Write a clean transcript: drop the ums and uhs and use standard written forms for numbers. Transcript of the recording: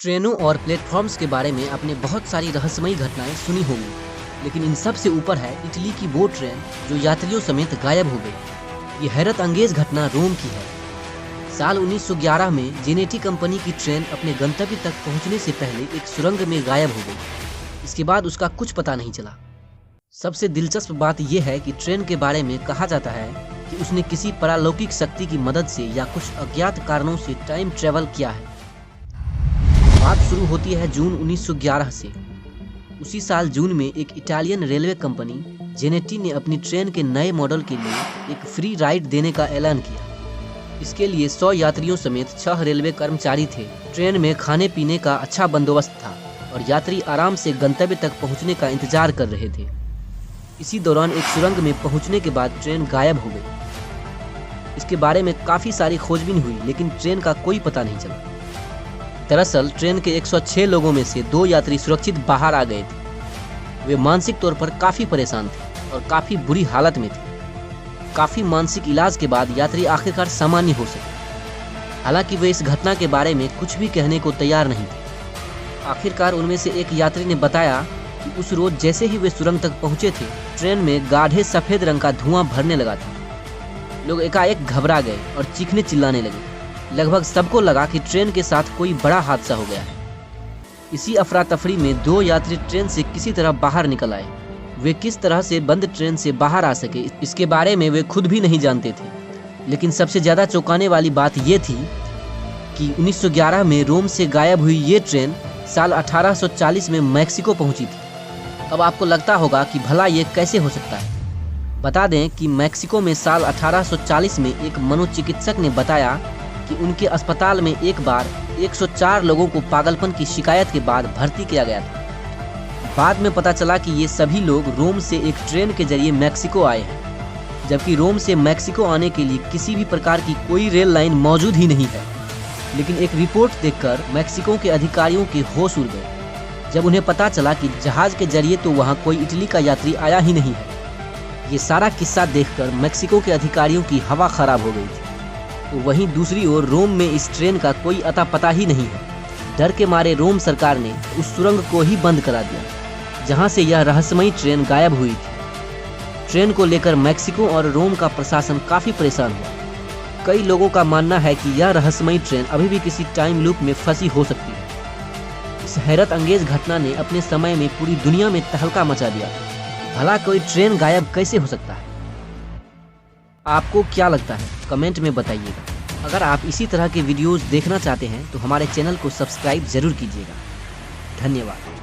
ट्रेनों और प्लेटफॉर्म्स के बारे में आपने बहुत सारी रहस्यमयी घटनाएं सुनी होंगी, लेकिन इन सब से ऊपर है इटली की वो ट्रेन जो यात्रियों समेत गायब हो गई। ये हैरत अंगेज घटना रोम की है। साल 1911 में जेनेटी कंपनी की ट्रेन अपने गंतव्य तक पहुंचने से पहले एक सुरंग में गायब हो गई। इसके बाद उसका कुछ पता नहीं चला। सबसे दिलचस्प बात यह है कि ट्रेन के बारे में कहा जाता है कि उसने किसी परालौकिक शक्ति की मदद से या कुछ अज्ञात कारणों से टाइम ट्रेवल किया है। बात शुरू होती है जून 1911 से। उसी साल जून में एक इटालियन रेलवे कंपनी जेनेटी ने अपनी ट्रेन के नए मॉडल के लिए एक फ्री राइड देने का ऐलान किया। इसके लिए 100 यात्रियों समेत 6 रेलवे कर्मचारी थे। ट्रेन में खाने पीने का अच्छा बंदोबस्त था और यात्री आराम से गंतव्य तक पहुंचने का इंतजार कर रहे थे। इसी दौरान एक सुरंग में पहुंचने के बाद ट्रेन गायब हो गई। इसके बारे में काफ़ी सारी खोजबीन हुई, लेकिन ट्रेन का कोई पता नहीं चला। दरअसल ट्रेन के 106 लोगों में से 2 यात्री सुरक्षित बाहर आ गए थे। वे मानसिक तौर पर काफ़ी परेशान थे और काफ़ी बुरी हालत में थे। काफ़ी मानसिक इलाज के बाद यात्री आखिरकार सामान्य हो सके। हालांकि वे इस घटना के बारे में कुछ भी कहने को तैयार नहीं थे। आखिरकार उनमें से एक यात्री ने बताया कि उस रोज जैसे ही वे सुरंग तक पहुंचे थे, ट्रेन में गाढ़े सफ़ेद रंग का धुआं भरने लगा था। लोग एकाएक घबरा गए और चीखने चिल्लाने लगे। लगभग सबको लगा कि ट्रेन के साथ कोई बड़ा हादसा हो गया है। इसी अफरा तफरी में 2 यात्री ट्रेन से किसी तरह बाहर निकल आए। वे किस तरह से बंद ट्रेन से बाहर आ सके, इसके बारे में वे खुद भी नहीं जानते थे। लेकिन सबसे ज़्यादा चौंकाने वाली बात ये थी कि 1911 में रोम से गायब हुई ये ट्रेन साल 1840 में मैक्सिको पहुंची थी। अब आपको लगता होगा कि भला ये कैसे हो सकता है। बता दें कि मैक्सिको में साल 1840 में एक मनोचिकित्सक ने बताया कि उनके अस्पताल में एक बार 104 लोगों को पागलपन की शिकायत के बाद भर्ती किया गया था। बाद में पता चला कि ये सभी लोग रोम से एक ट्रेन के जरिए मैक्सिको आए हैं, जबकि रोम से मैक्सिको आने के लिए किसी भी प्रकार की कोई रेल लाइन मौजूद ही नहीं है। लेकिन एक रिपोर्ट देखकर मैक्सिको के अधिकारियों के होश उड़ गए जब उन्हें पता चला कि जहाज के जरिए तो वहाँ कोई इटली का यात्री आया ही नहीं है। ये सारा किस्सा देखकर मैक्सिको के अधिकारियों की हवा खराब हो गई थी। तो वहीं दूसरी ओर रोम में इस ट्रेन का कोई अता पता ही नहीं है। डर के मारे रोम सरकार ने उस सुरंग को ही बंद करा दिया जहां से यह रहस्यमयी ट्रेन गायब हुई थी। ट्रेन को लेकर मैक्सिको और रोम का प्रशासन काफ़ी परेशान हुआ। कई लोगों का मानना है कि यह रहस्यमयी ट्रेन अभी भी किसी टाइम लूप में फंसी हो सकती है। इस हैरत अंगेज घटना ने अपने समय में पूरी दुनिया में तहलका मचा दिया। भला कोई ट्रेन गायब कैसे हो सकता है? आपको क्या लगता है? कमेंट में बताइएगा। अगर आप इसी तरह के वीडियोस देखना चाहते हैं तो हमारे चैनल को सब्सक्राइब जरूर कीजिएगा। धन्यवाद।